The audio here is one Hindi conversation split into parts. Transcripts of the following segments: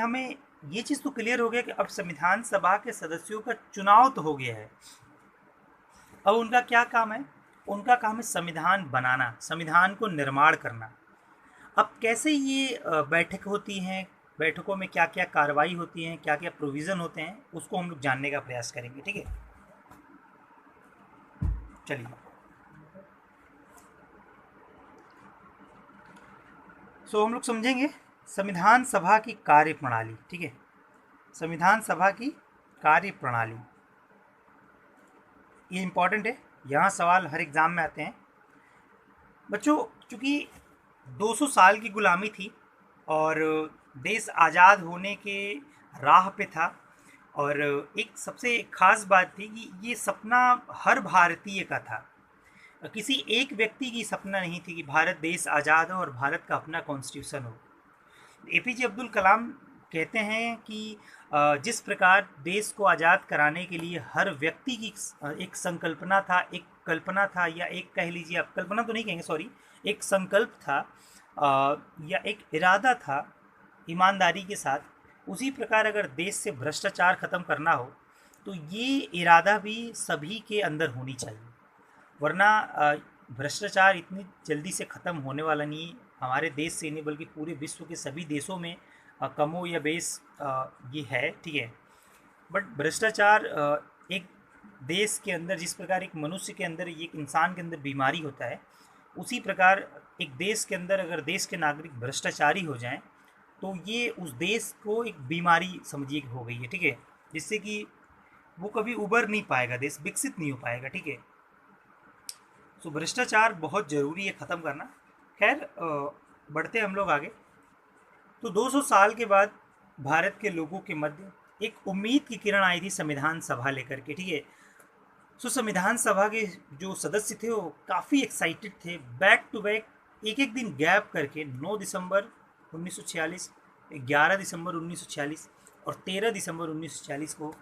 हमें ये चीज़ तो क्लियर हो गया कि अब संविधान सभा के सदस्यों का चुनाव तो हो गया है। अब उनका क्या काम है? उनका काम है संविधान बनाना, संविधान को निर्माण करना। अब कैसे ये बैठक होती हैं, बैठकों में क्या क्या कार्रवाई होती हैं, क्या क्या प्रोविज़न होते हैं, उसको हम लोग जानने का प्रयास करेंगे। ठीक है, चलिए। हम लोग समझेंगे संविधान सभा की कार्य प्रणाली। ठीक है, संविधान सभा की कार्य प्रणाली ये इम्पॉर्टेंट है, यहाँ सवाल हर एग्ज़ाम में आते हैं बच्चों। चूँकि 200 साल की गुलामी थी और देश आज़ाद होने के राह पे था, और एक सबसे ख़ास बात थी कि ये सपना हर भारतीय का था। किसी एक व्यक्ति की सपना नहीं थी कि भारत देश आज़ाद हो और भारत का अपना कॉन्स्टिट्यूशन हो। एपीजे अब्दुल कलाम कहते हैं कि जिस प्रकार देश को आज़ाद कराने के लिए हर व्यक्ति की एक संकल्पना था, एक कल्पना था, या एक कह लीजिए, आप कल्पना तो नहीं कहेंगे, सॉरी, एक संकल्प था या एक इरादा था ईमानदारी के साथ, उसी प्रकार अगर देश से भ्रष्टाचार ख़त्म करना हो तो ये इरादा भी सभी के अंदर होनी चाहिए। वरना भ्रष्टाचार इतनी जल्दी से ख़त्म होने वाला नहीं है, हमारे देश से नहीं बल्कि पूरे विश्व के सभी देशों में कमो या बेस ये है। ठीक है, बट भ्रष्टाचार एक देश के अंदर जिस प्रकार एक मनुष्य के अंदर, एक इंसान के अंदर बीमारी होता है, उसी प्रकार एक देश के अंदर अगर देश के नागरिक भ्रष्टाचारी हो जाएं तो ये उस देश को एक बीमारी समझिए हो गई है। ठीक है, जिससे कि वो कभी उबर नहीं पाएगा, देश विकसित नहीं हो पाएगा। ठीक है, तो भ्रष्टाचार बहुत ज़रूरी है ख़त्म करना। खैर, बढ़ते हम लोग आगे। तो 200 साल के बाद भारत के लोगों के मध्य एक उम्मीद की किरण आई थी संविधान सभा लेकर के। ठीक है, संविधान सभा के जो सदस्य थे वो काफ़ी एक्साइटेड थे। बैक टू बैक एक एक दिन गैप करके 9 दिसंबर 1946, 11 दिसंबर 1946 और 13 दिसंबर 1946 को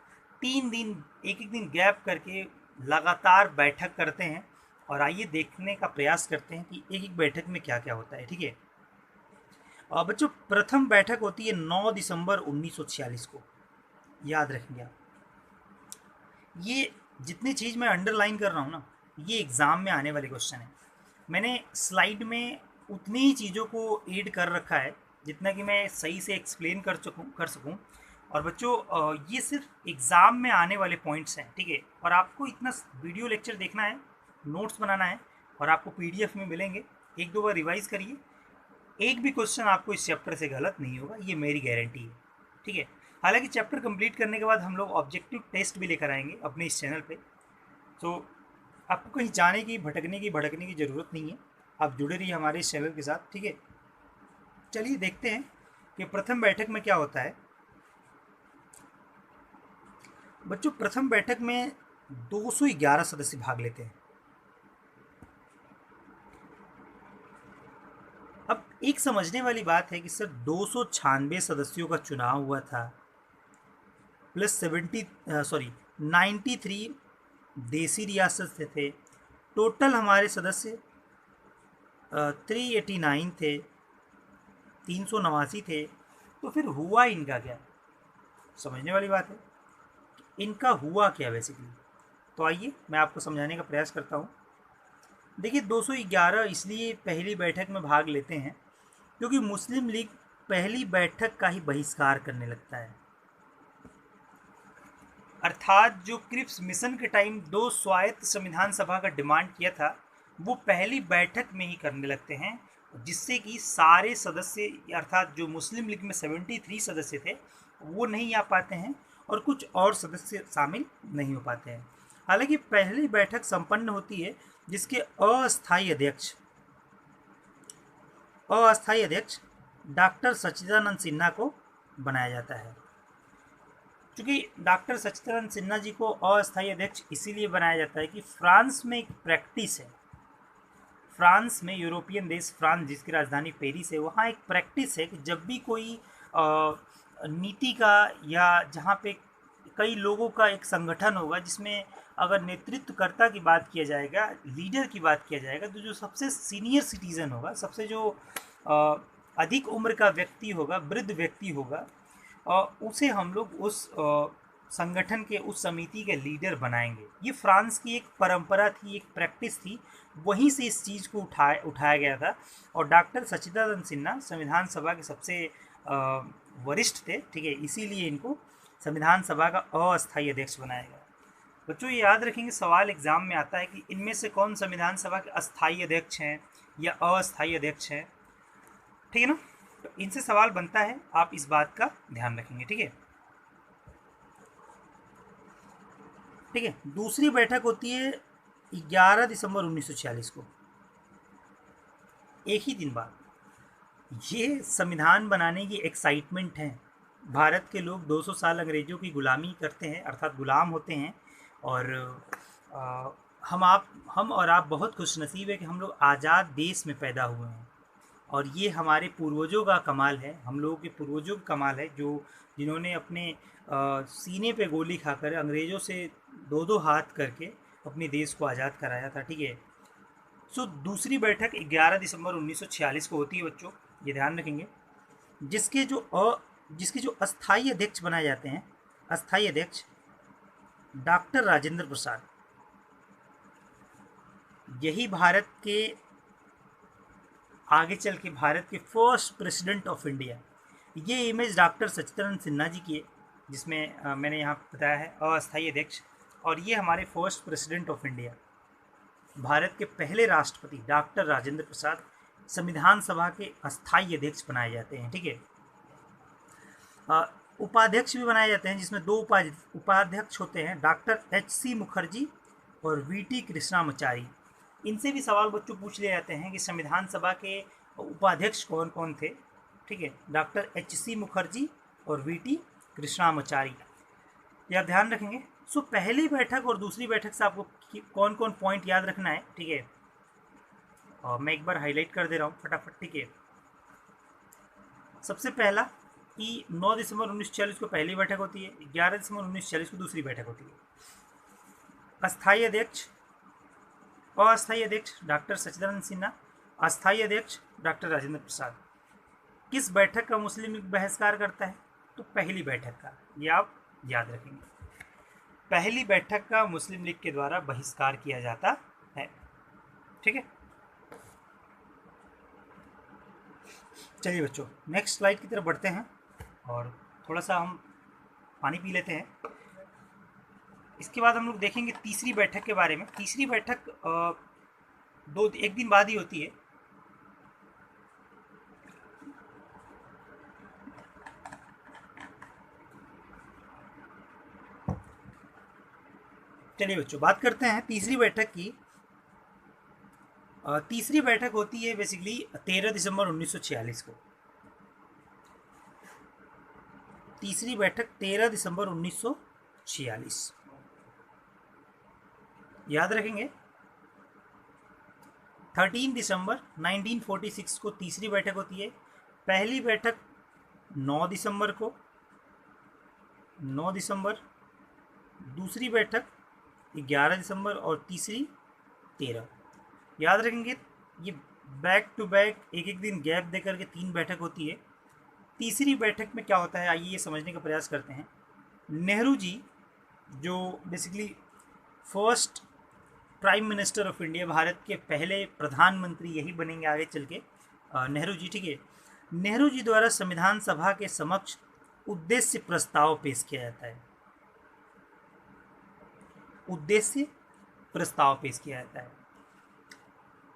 3 दिन एक एक दिन गैप करके लगातार बैठक करते हैं। और आइए देखने का प्रयास करते हैं कि एक एक बैठक में क्या क्या होता है। ठीक है, बच्चों, प्रथम बैठक होती है 9 दिसंबर 1946 को, याद रखेंगे आप। ये जितनी चीज़ मैं अंडरलाइन कर रहा हूँ ना, ये एग्ज़ाम में आने वाले क्वेश्चन है। मैंने स्लाइड में उतनी ही चीज़ों को ऐड कर रखा है जितना कि मैं सही से एक्सप्लेन कर सकूँ। और बच्चों, ये सिर्फ एग्ज़ाम में आने वाले पॉइंट्स हैं। ठीक है, और आपको इतना वीडियो लेक्चर देखना है, नोट्स बनाना है, और आपको पीडीएफ में मिलेंगे। एक दो बार रिवाइज़ करिए, एक भी क्वेश्चन आपको इस चैप्टर से गलत नहीं होगा, ये मेरी गारंटी है। ठीक है, हालांकि चैप्टर कंप्लीट करने के बाद हम लोग ऑब्जेक्टिव टेस्ट भी लेकर आएंगे अपने इस चैनल पे, तो आपको कहीं जाने की, भटकने की ज़रूरत नहीं है। आप जुड़े रहिए हमारे इस चैनल के साथ। ठीक है, चलिए देखते हैं कि प्रथम बैठक में क्या होता है। बच्चों, प्रथम बैठक में 211 सदस्य भाग लेते हैं। अब एक समझने वाली बात है कि सर 296 सदस्यों का चुनाव हुआ था, प्लस 93 देसी रियासत से थे। टोटल हमारे सदस्य 389 थे, 389 थे। तो फिर हुआ इनका क्या? समझने वाली बात है, इनका हुआ क्या बेसिकली। तो आइए मैं आपको समझाने का प्रयास करता हूँ। देखिए, 211 इसलिए पहली बैठक में भाग लेते हैं क्योंकि मुस्लिम लीग पहली बैठक का ही बहिष्कार करने लगता है। अर्थात जो क्रिप्स मिशन के टाइम 2 स्वायत्त संविधान सभा का डिमांड किया था, वो पहली बैठक में ही करने लगते हैं, जिससे कि सारे सदस्य, अर्थात जो मुस्लिम लीग में 73 सदस्य थे वो नहीं आ पाते हैं और कुछ और सदस्य शामिल नहीं हो पाते हैं। हालांकि पहली बैठक संपन्न होती है जिसके अस्थायी अध्यक्ष डॉक्टर सच्चिदानंद सिन्हा को बनाया जाता है। क्योंकि डॉक्टर सच्चिदानंद सिन्हा जी को अस्थायी अध्यक्ष इसीलिए बनाया जाता है कि फ्रांस में एक प्रैक्टिस है, फ्रांस में, यूरोपियन देश फ्रांस जिसकी राजधानी पेरिस है, वहाँ एक प्रैक्टिस है कि जब भी कोई नीति का, या जहाँ पे कई लोगों का एक संगठन होगा जिसमें अगर नेतृत्वकर्ता की बात किया जाएगा, लीडर की बात किया जाएगा, तो जो सबसे सीनियर सिटीज़न होगा, सबसे जो अधिक उम्र का व्यक्ति होगा, वृद्ध व्यक्ति होगा, उसे हम लोग उस संगठन के, उस समिति के लीडर बनाएंगे। ये फ्रांस की एक परंपरा थी, एक प्रैक्टिस थी, वहीं से इस चीज़ को उठाया गया था। और डॉक्टर सच्चिदानंद सिन्हा संविधान सभा के सबसे वरिष्ठ थे, ठीक है, इसीलिए इनको संविधान सभा का अस्थायी अध्यक्ष बनाया गया। बच्चों ये याद रखेंगे, सवाल एग्जाम में आता है कि इनमें से कौन संविधान सभा के अस्थायी अध्यक्ष हैं या अस्थायी अध्यक्ष हैं, ठीक है ना। तो इनसे सवाल बनता है, आप इस बात का ध्यान रखेंगे, ठीक है। ठीक है, दूसरी बैठक होती है 11 दिसंबर 1946 को, एक ही दिन बाद। ये संविधान बनाने की एक्साइटमेंट है। भारत के लोग 200 साल अंग्रेजों की गुलामी करते हैं, अर्थात गुलाम होते हैं, और आ, हम और आप बहुत खुशनसीब है कि हम लोग आज़ाद देश में पैदा हुए हैं। और ये हमारे पूर्वजों का कमाल है, हम लोगों के पूर्वजों का कमाल है, जिन्होंने अपने सीने पे गोली खाकर अंग्रेज़ों से दो दो हाथ करके अपने देश को आज़ाद कराया था, ठीक है। सो दूसरी बैठक 11 दिसंबर 1946 को होती है बच्चों, ये ध्यान रखेंगे। जिसके जो अस्थायी अध्यक्ष बनाए जाते हैं, अस्थायी अध्यक्ष डॉक्टर राजेंद्र प्रसाद, यही भारत के आगे चल के भारत के फर्स्ट प्रेसिडेंट ऑफ इंडिया। ये इमेज डॉक्टर सच्चिदानंद सिन्हा जी की है, जिसमें मैंने यहाँ बताया है अस्थायी अध्यक्ष, और ये हमारे first president of India, Bharat के पहले राष्ट्रपति डॉक्टर राजेंद्र प्रसाद संविधान सभा के अस्थायी अध्यक्ष बनाए जाते हैं, ठीक है। उपाध्यक्ष भी बनाए जाते हैं, जिसमें दो उपाध्यक्ष होते हैं, डॉक्टर HC मुखर्जी और VT कृष्णामाचारी। इनसे भी सवाल बच्चों पूछ लिए जाते हैं कि संविधान सभा के उपाध्यक्ष कौन कौन थे, ठीक है, डॉक्टर HC मुखर्जी और VT कृष्णामाचारी, ये आप ध्यान रखेंगे। सो पहली बैठक और दूसरी बैठक से आपको कौन कौन पॉइंट याद रखना है, ठीक है, और मैं एक बार हाईलाइट कर दे रहा हूँ फटाफट, ठीक है। सबसे पहला कि 9 दिसंबर 1946 को पहली बैठक होती है, 11 दिसंबर 1946 को दूसरी बैठक होती है। अस्थायी अध्यक्ष, अस्थायी अध्यक्ष डॉक्टर सच्चिदानंद सिन्हा, अस्थायी अध्यक्ष डॉक्टर राजेंद्र प्रसाद। किस बैठक का मुस्लिम लीग बहिष्कार करता है? तो पहली बैठक का, ये आप याद रखेंगे। पहली बैठक का मुस्लिम लीग के द्वारा बहिष्कार किया जाता है, ठीक है। चलिए बच्चों, नेक्स्ट स्लाइड की तरफ बढ़ते हैं और थोड़ा सा हम पानी पी लेते हैं। इसके बाद हम लोग देखेंगे तीसरी बैठक के बारे में। तीसरी बैठक एक दिन बाद ही होती है। चलिए बच्चों, बात करते हैं तीसरी बैठक की। तीसरी बैठक होती है बेसिकली 13 दिसंबर 1946 को। तीसरी बैठक 13 दिसंबर 1946, याद रखेंगे। 13 दिसंबर 1946 को तीसरी बैठक होती है। पहली बैठक 9 दिसंबर को, 9 दिसंबर, दूसरी बैठक 11 दिसंबर और तीसरी 13। याद रखेंगे, ये बैक टू बैक एक एक दिन गैप देकर के 3 बैठक होती है। तीसरी बैठक में क्या होता है, आइए ये समझने का प्रयास करते हैं। नेहरू जी, जो basically first prime minister of India, Bharat के पहले प्रधानमंत्री यही बनेंगे आगे चल के, नेहरू जी, ठीक है। नेहरू जी द्वारा संविधान सभा के समक्ष उद्देश्य प्रस्ताव पेश किया जाता है। उद्देश्य प्रस्ताव पेश किया जाता है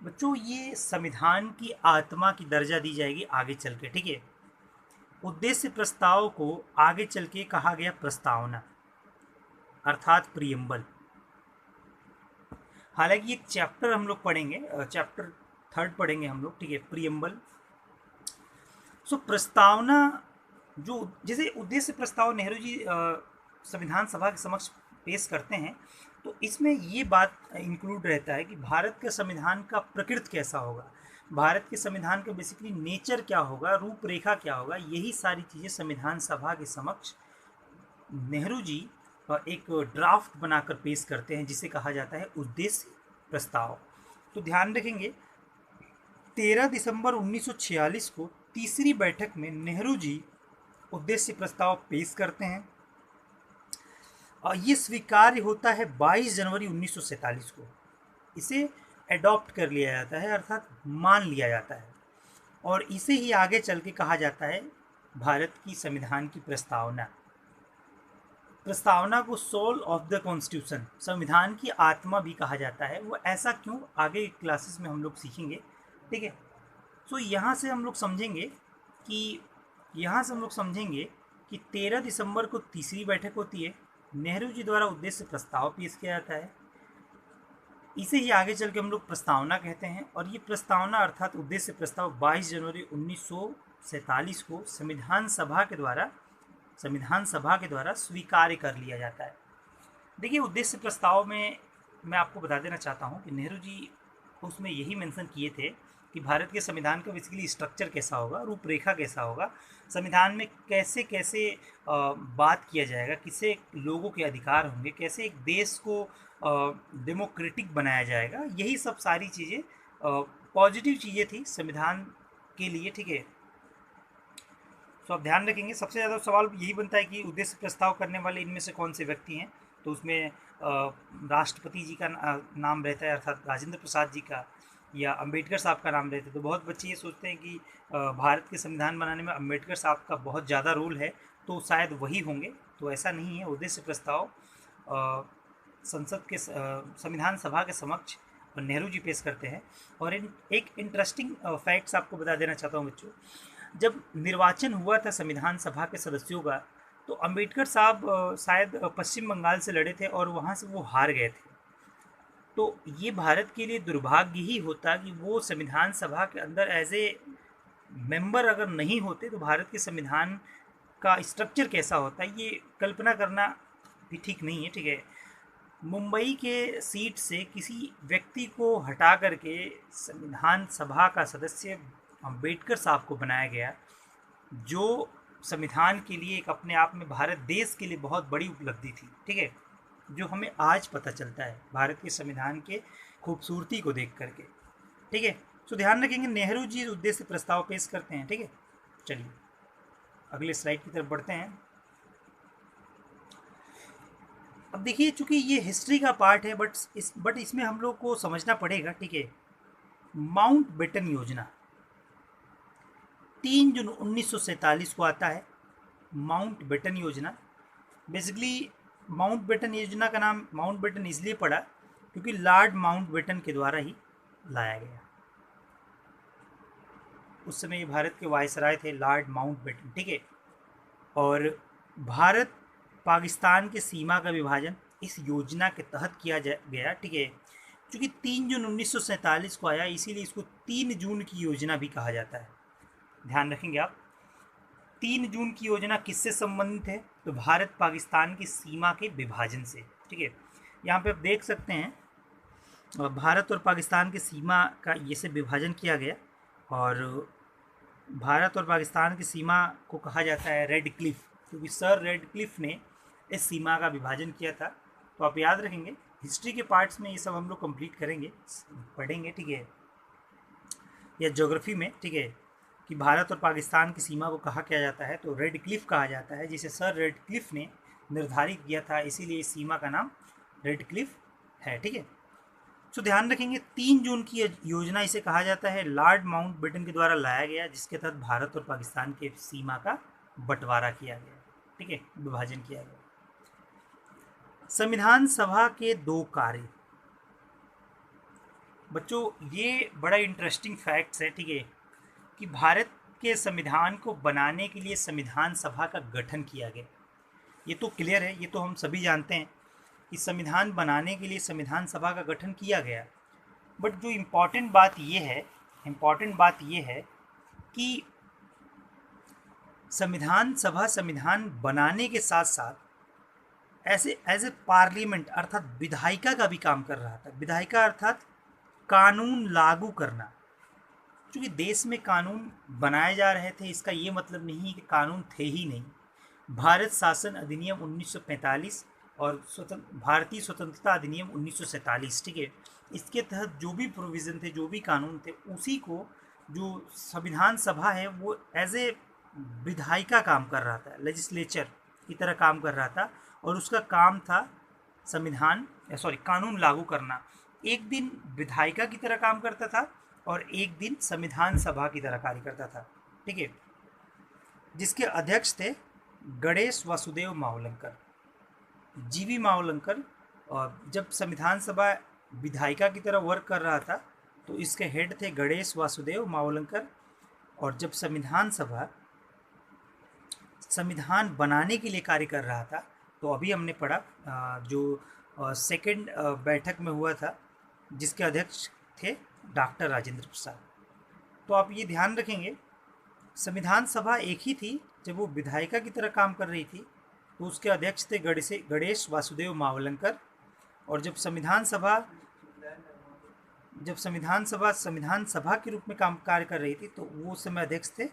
बच्चों। ये संविधान की आत्मा की दर्जा दी जाएगी आगे चल के, ठीक है। उद्देश्य प्रस्ताव को आगे चल के कहा गया प्रस्तावना, अर्थात प्रियम्बल। हालांकि एक चैप्टर हम लोग पढ़ेंगे, चैप्टर 3 पढ़ेंगे हम लोग, ठीक है, प्रियम्बल। सो प्रस्तावना, जो जैसे उद्देश्य प्रस्ताव नेहरू जी संविधान सभा के समक्ष पेश करते हैं, तो इसमें ये बात इंक्लूड रहता है कि भारत के संविधान का प्रकृति कैसा होगा, भारत के संविधान का बेसिकली नेचर क्या होगा, रूपरेखा क्या होगा, यही सारी चीज़ें संविधान सभा के समक्ष नेहरू जी एक ड्राफ्ट बनाकर पेश करते हैं, जिसे कहा जाता है उद्देश्य प्रस्ताव। तो ध्यान रखेंगे, 13 दिसंबर 1946 को तीसरी बैठक में नेहरू जी उद्देश्य प्रस्ताव पेश करते हैं और ये स्वीकार्य होता है 22 जनवरी 1947 को। इसे एडॉप्ट कर लिया जाता है, अर्थात मान लिया जाता है, और इसे ही आगे चल के कहा जाता है भारत की संविधान की प्रस्तावना। प्रस्तावना को सोल ऑफ द कॉन्स्टिट्यूशन, संविधान की आत्मा भी कहा जाता है। वो ऐसा क्यों, आगे क्लासेस में हम लोग सीखेंगे, ठीक है। सो यहाँ से हम लोग समझेंगे कि 13 दिसंबर को तीसरी बैठक होती है, नेहरू जी द्वारा उद्देश्य प्रस्ताव पेश किया जाता है, इसे ही आगे चल के हम लोग प्रस्तावना कहते हैं। और ये प्रस्तावना अर्थात उद्देश्य प्रस्ताव 22 जनवरी 1947 को संविधान सभा के द्वारा स्वीकार कर लिया जाता है। देखिए, उद्देश्य प्रस्ताव में मैं आपको बता देना चाहता हूँ कि नेहरू जी उसमें यही मेंशन किए थे कि भारत के संविधान का बेसिकली स्ट्रक्चर कैसा होगा, रूपरेखा कैसा होगा, संविधान में कैसे कैसे बात किया जाएगा, किसे लोगों के अधिकार होंगे, कैसे एक देश को डेमोक्रेटिक बनाया जाएगा। यही सब सारी चीज़ें पॉजिटिव चीज़ें थी संविधान के लिए, ठीक है। तो आप ध्यान रखेंगे, सबसे ज़्यादा सवाल यही बनता है कि उद्देश्य प्रस्ताव करने वाले इनमें से कौन से व्यक्ति हैं। तो उसमें राष्ट्रपति जी का नाम रहता है, अर्थात राजेंद्र प्रसाद जी का, या अंबेडकर साहब का नाम रहता है। तो बहुत बच्चे ये सोचते हैं कि भारत के संविधान बनाने में अंबेडकर साहब का बहुत ज़्यादा रोल है, तो शायद वही होंगे। तो ऐसा नहीं है। उद्देश्य प्रस्ताव संसद के संविधान सभा के समक्ष नेहरू जी पेश करते हैं। और एक इंटरेस्टिंग फैक्ट्स आपको बता देना चाहता हूँ बच्चों, जब निर्वाचन हुआ था संविधान सभा के सदस्यों का, तो अंबेडकर साहब शायद पश्चिम बंगाल से लड़े थे और वहाँ से वो हार गए थे। तो ये भारत के लिए दुर्भाग्य ही होता कि वो संविधान सभा के अंदर एज ए मेंबर अगर नहीं होते, तो भारत के संविधान का स्ट्रक्चर कैसा होता है ये कल्पना करना भी ठीक नहीं है, ठीक है। मुंबई के सीट से किसी व्यक्ति को हटा करके संविधान सभा का सदस्य अंबेडकर साहब को बनाया गया, जो संविधान के लिए एक अपने आप में भारत देश के लिए बहुत बड़ी उपलब्धि थी, ठीक है, जो हमें आज पता चलता है भारत के संविधान के खूबसूरती को देख करके, ठीक है। तो ध्यान रखेंगे, नेहरू जी उद्देश्य प्रस्ताव पेश करते हैं, ठीक है। चलिए अगले स्लाइड की तरफ बढ़ते हैं। अब देखिए, चूंकि ये हिस्ट्री का पार्ट है, बट इसमें हम लोग को समझना पड़ेगा, ठीक है। माउंट बेटन योजना 3 जून 1947 को आता है। माउंट बेटन योजना, बेसिकली माउंट बेटन योजना का नाम माउंट बेटन इसलिए पड़ा क्योंकि लॉर्ड माउंट बेटन के द्वारा ही लाया गया। उस समय ये भारत के वायसराय थे, लॉर्ड माउंट बेटन, ठीक है। और भारत पाकिस्तान की सीमा का विभाजन इस योजना के तहत किया गया, ठीक है। चूँकि 3 जून 1947 को आया, इसीलिए इसको 3 जून की योजना भी कहा जाता है। ध्यान रखेंगे आप, 3 जून की योजना किससे संबंधित है, तो भारत पाकिस्तान की सीमा के विभाजन से, ठीक है। यहाँ पे आप देख सकते हैं भारत और पाकिस्तान की सीमा का ये से विभाजन किया गया, और भारत और पाकिस्तान की सीमा को कहा जाता है रेड क्लिफ, क्योंकि सर रेड क्लिफ ने इस सीमा का विभाजन किया था। तो आप याद रखेंगे, हिस्ट्री के पार्ट्स में ये सब हम लोग कंप्लीट करेंगे, पढ़ेंगे, ठीक है, या ज्योग्राफी में, ठीक है, कि भारत और पाकिस्तान की सीमा को कहा किया जाता है तो रेड क्लिफ कहा जाता है, जिसे सर रेड क्लिफ ने निर्धारित किया था, इसीलिए इस सीमा का नाम रेड क्लिफ है, ठीक है। तो ध्यान रखेंगे, 3 जून की योजना इसे कहा जाता है, लॉर्ड माउंट बेटन के द्वारा लाया गया, जिसके तहत भारत और पाकिस्तान के सीमा का बंटवारा किया गया, ठीक है, विभाजन किया गया। संविधान सभा के 2 कार्य, बच्चों ये बड़ा इंटरेस्टिंग फैक्ट्स है, ठीक है, कि भारत के संविधान को बनाने के लिए संविधान सभा का गठन किया गया। ये तो क्लियर है, ये तो हम सभी जानते हैं कि संविधान बनाने के लिए संविधान सभा का गठन किया गया। बट जो इम्पॉर्टेंट बात ये है कि संविधान सभा संविधान बनाने के साथ साथ ऐसे एज ए पार्लियामेंट अर्थात विधायिका का भी काम कर रहा था। विधायिका अर्थात कानून लागू करना। क्योंकि देश में कानून बनाए जा रहे थे, इसका ये मतलब नहीं कि कानून थे ही नहीं। भारत शासन अधिनियम 1945 और भारतीय स्वतंत्रता अधिनियम 1947, ठीक है, इसके तहत जो भी प्रोविज़न थे, जो भी कानून थे, उसी को जो संविधान सभा है वो एज ए विधायिका काम कर रहा था, लेजिस्लेचर की तरह काम कर रहा था, और उसका काम था कानून लागू करना। एक दिन विधायिका की तरह काम करता था और एक दिन संविधान सभा की तरह कार्य करता था, ठीक है, जिसके अध्यक्ष थे गणेश वासुदेव मावलंकर, जीवी मावलंकर। और जब संविधान सभा विधायिका की तरह वर्क कर रहा था तो इसके हेड थे गणेश वासुदेव मावलंकर। और जब संविधान सभा संविधान बनाने के लिए कार्य कर रहा था तो अभी हमने पढ़ा जो सेकंड बैठक में हुआ था जिसके अध्यक्ष थे डॉक्टर राजेंद्र प्रसाद। तो आप ये ध्यान रखेंगे, संविधान सभा एक ही थी जब वो विधायिका की तरह काम कर रही थी तो उसके अध्यक्ष थे गणेश वासुदेव मावलंकर। और जब संविधान सभा संविधान सभा के रूप में कार्य कर रही थी तो वो समय अध्यक्ष थे